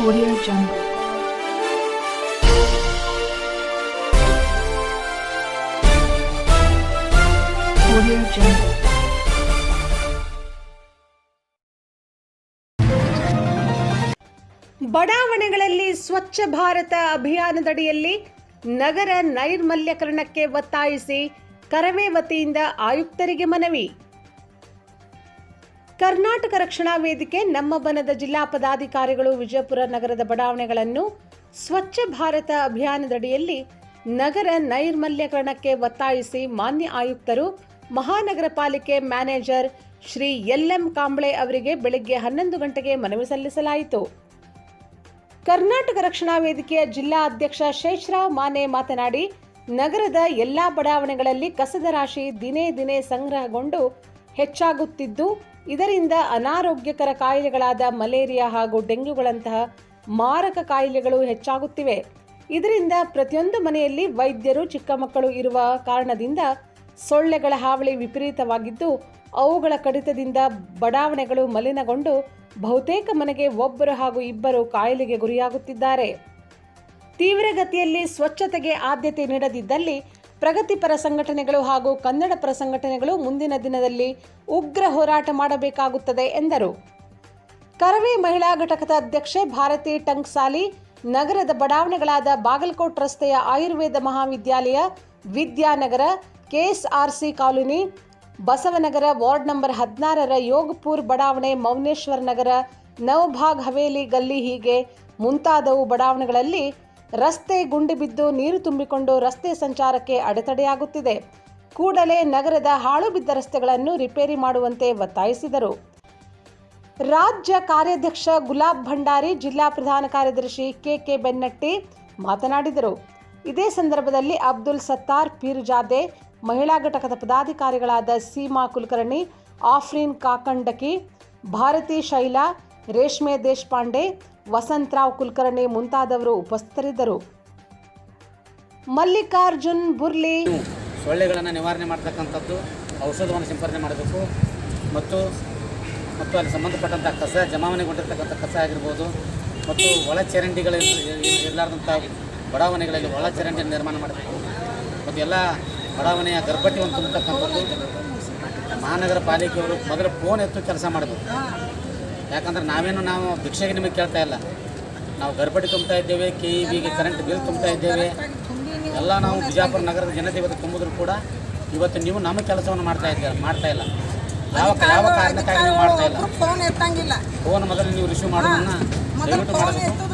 Audio Jungle. Audio Jungle. ಬಡಾವಣೆಗಳಲ್ಲಿ ಸ್ವಚ್ಛ ಭಾರತ ಅಭಿಯಾನದಡಿಯಲ್ಲಿ ನಗರ ನೈರ್ಮಲ್ಯೀಕರಣಕ್ಕೆ ಒತ್ತಾಯಿಸಿ ಕರವೇ ವತಿಯಿಂದ ಆಯುಕ್ತರಿಗೆ ಮನವಿ. ಕರ್ನಾಟಕ ರಕ್ಷಣಾ ವೇದಿಕೆ ನಮ್ಮ ಬನದ ಜಿಲ್ಲಾ ಪದಾಧಿಕಾರಿಗಳು ವಿಜಯಪುರ ನಗರದ ಬಡಾವಣೆಗಳನ್ನು ಸ್ವಚ್ಛ ಭಾರತ ಅಭಿಯಾನದಡಿಯಲ್ಲಿ ನಗರ ನೈರ್ಮಲ್ಯೀಕರಣಕ್ಕೆ ಒತ್ತಾಯಿಸಿ ಮಾನ್ಯ ಆಯುಕ್ತರು ಮಹಾನಗರ ಪಾಲಿಕೆ ಮ್ಯಾನೇಜರ್ ಶ್ರೀ ಎಲ್.ಎಂ. ಕಾಂಬ್ಳೆ ಅವರಿಗೆ ಬೆಳಗ್ಗೆ 11 ಗಂಟೆಗೆ ಮನವಿ ಸಲ್ಲಿಸಲಾಯಿತು. ಕರ್ನಾಟಕ ರಕ್ಷಣಾ ವೇದಿಕೆಯ ಜಿಲ್ಲಾ ಅಧ್ಯಕ್ಷ ಶೇಷರಾವ್ ಮಾನೆ ಮಾತನಾಡಿ, ನಗರದ ಎಲ್ಲಾ ಬಡಾವಣೆಗಳಲ್ಲಿ ಕಸದ ರಾಶಿ ದಿನೇ ದಿನೇ ಸಂಗ್ರಹಗೊಂಡು ಹೆಚ್ಚಾಗುತ್ತಿದ್ದು, ಇದರಿಂದ ಅನಾರೋಗ್ಯಕರ ಕಾಯಿಲೆಗಳಾದ ಮಲೇರಿಯಾ ಹಾಗೂ ಡೆಂಗ್ಯೂಗಳಂತಹ ಮಾರಕ ಕಾಯಿಲೆಗಳು ಹೆಚ್ಚಾಗುತ್ತಿವೆ. ಇದರಿಂದ ಪ್ರತಿಯೊಂದು ಮನೆಯಲ್ಲಿ ವೈದ್ಯರು, ಚಿಕ್ಕ ಮಕ್ಕಳು ಇರುವ ಕಾರಣದಿಂದ ಸೊಳ್ಳೆಗಳ ಹಾವಳಿ ವಿಪರೀತವಾಗಿದ್ದು, ಅವುಗಳ ಕಡಿತದಿಂದ ಬಡಾವಣೆಗಳು ಮಲಿನಗೊಂಡು ಬಹುತೇಕ ಮನೆಗೆ ಒಬ್ಬರು ಹಾಗೂ ಇಬ್ಬರು ಕಾಯಿಲೆಗೆ ಗುರಿಯಾಗುತ್ತಿದ್ದಾರೆ. ತೀವ್ರಗತಿಯಲ್ಲಿ ಸ್ವಚ್ಛತೆಗೆ ಆದ್ಯತೆ ನೀಡದಿದ್ದಲ್ಲಿ ಪ್ರಗತಿಪರ ಸಂಘಟನೆಗಳು ಹಾಗೂ ಕನ್ನಡ ಪರ ಸಂಘಟನೆಗಳು ಮುಂದಿನ ದಿನದಲ್ಲಿ ಉಗ್ರ ಹೋರಾಟ ಮಾಡಬೇಕಾಗುತ್ತದೆ ಎಂದರು. ಕರವೇ ಮಹಿಳಾ ಘಟಕದ ಅಧ್ಯಕ್ಷೆ ಭಾರತಿ ಟಂಕ್ಸಾಲಿ, ನಗರದ ಬಡಾವಣೆಗಳಾದ ಬಾಗಲಕೋಟ್ ರಸ್ತೆಯ ಆಯುರ್ವೇದ ಮಹಾವಿದ್ಯಾಲಯ, Vidyanagar, KSRC colony, Basavanagar ward number 16ರ ಯೋಗಪುರ್ ಬಡಾವಣೆ, ಮೌನೇಶ್ವರ ನಗರ, ನವಭಾಗ್ ಹವೇಲಿ ಗಲ್ಲಿ ಹೀಗೆ ಮುಂತಾದವು ಬಡಾವಣೆಗಳಲ್ಲಿ ರಸ್ತೆ ಗುಂಡಿ ಬಿದ್ದು ನೀರು ತುಂಬಿಕೊಂಡು ರಸ್ತೆ ಸಂಚಾರಕ್ಕೆ ಅಡೆತಡೆಯಾಗುತ್ತಿದೆ. ಕೂಡಲೇ ನಗರದ ಹಾಳು ಬಿದ್ದ ರಸ್ತೆಗಳನ್ನು ರಿಪೇರಿ ಮಾಡುವಂತೆ ಒತ್ತಾಯಿಸಿದರು. ರಾಜ್ಯ ಕಾರ್ಯಾಧ್ಯಕ್ಷ ಗುಲಾಬ್ ಭಂಡಾರಿ, ಜಿಲ್ಲಾ ಪ್ರಧಾನ ಕಾರ್ಯದರ್ಶಿ ಕೆ ಬೆನ್ನಟ್ಟಿ ಮಾತನಾಡಿದರು. ಇದೇ ಸಂದರ್ಭದಲ್ಲಿ ಅಬ್ದುಲ್ ಸತ್ತಾರ್ ಪೀರ್ಜಾದೆ, ಮಹಿಳಾ ಘಟಕದ ಪದಾಧಿಕಾರಿಗಳಾದ ಸೀಮಾ ಕುಲಕರ್ಣಿ, ಆಫ್ರೀನ್ ಕಾಕಂಡಕಿ, ಭಾರತಿ ಶೈಲಾ, ರೇಷ್ಮೆ ದೇಶಪಾಂಡೆ, ವಸಂತರಾವ್ ಕುಲಕರ್ಣಿ ಮುಂತಾದವರು ಉಪಸ್ಥಿತರಿದ್ದರು. ಮಲ್ಲಿಕಾರ್ಜುನ್ ಬುರ್ಲಿ, ಸೊಳ್ಳೆಗಳನ್ನು ನಿವಾರಣೆ ಮಾಡತಕ್ಕಂಥದ್ದು, ಔಷಧವನ್ನು ಸಿಂಪರಣೆ ಮಾಡಬೇಕು ಮತ್ತು ಅಲ್ಲಿ ಸಂಬಂಧಪಟ್ಟಂಥ ಕಸ ಜಮಾವಣೆಗೊಂಡಿರ್ತಕ್ಕಂಥ ಕಸ ಆಗಿರ್ಬೋದು ಮತ್ತು ಒಳಚರಂಡಿಗಳು ಇರಲಾರ್ದಂಥ ಬಡಾವಣೆಗಳಲ್ಲಿ ಒಳಚರಂಡಿಯನ್ನು ನಿರ್ಮಾಣ ಮಾಡಬೇಕು ಮತ್ತು ಎಲ್ಲ ಬಡಾವಣೆಯ ಗರ್ಭಟಿಯನ್ನು ತುಂಬತಕ್ಕಂಥದ್ದು ಮಹಾನಗರ ಪಾಲಿಕೆಯವರು ಮೊದಲು ಫೋನ್ ಎತ್ತು ಕೆಲಸ ಮಾಡಬೇಕು. ಯಾಕಂದ್ರೆ ನಾವು ಭಿಕ್ಷೆಗೆ ನಿಮಗೆ ಕೇಳ್ತಾ ಇಲ್ಲ, ನಾವು ಗರ್ಭಟಿ ತುಂಬ್ತಾ ಇದ್ದೇವೆ, KEBಗೆ ಕರೆಂಟ್ ಬಿಲ್ ತುಂಬ್ತಾ ಇದ್ದೇವೆ, ಎಲ್ಲ ನಾವು ಬಿಜಾಪುರ ನಗರದ ಜನತೆ ಇವತ್ತು ತುಂಬಿದ್ರು ಕೂಡ ಇವತ್ತು ನೀವು ನಮ್ಮ ಕೆಲಸವನ್ನು ಮಾಡ್ತಾ ಇಲ್ಲ. ಯಾವ ಕಾರಣಕ್ಕಾಗಿ ನೀವು ಮಾಡ್ತಾ ಇಲ್ಲ. ಫೋನ್ ಮೊದಲು ನೀವು ರಿಸೀವ್ ಮಾಡೋದನ್ನು ದಯವಿಟ್ಟು ಮಾಡಬೇಕು.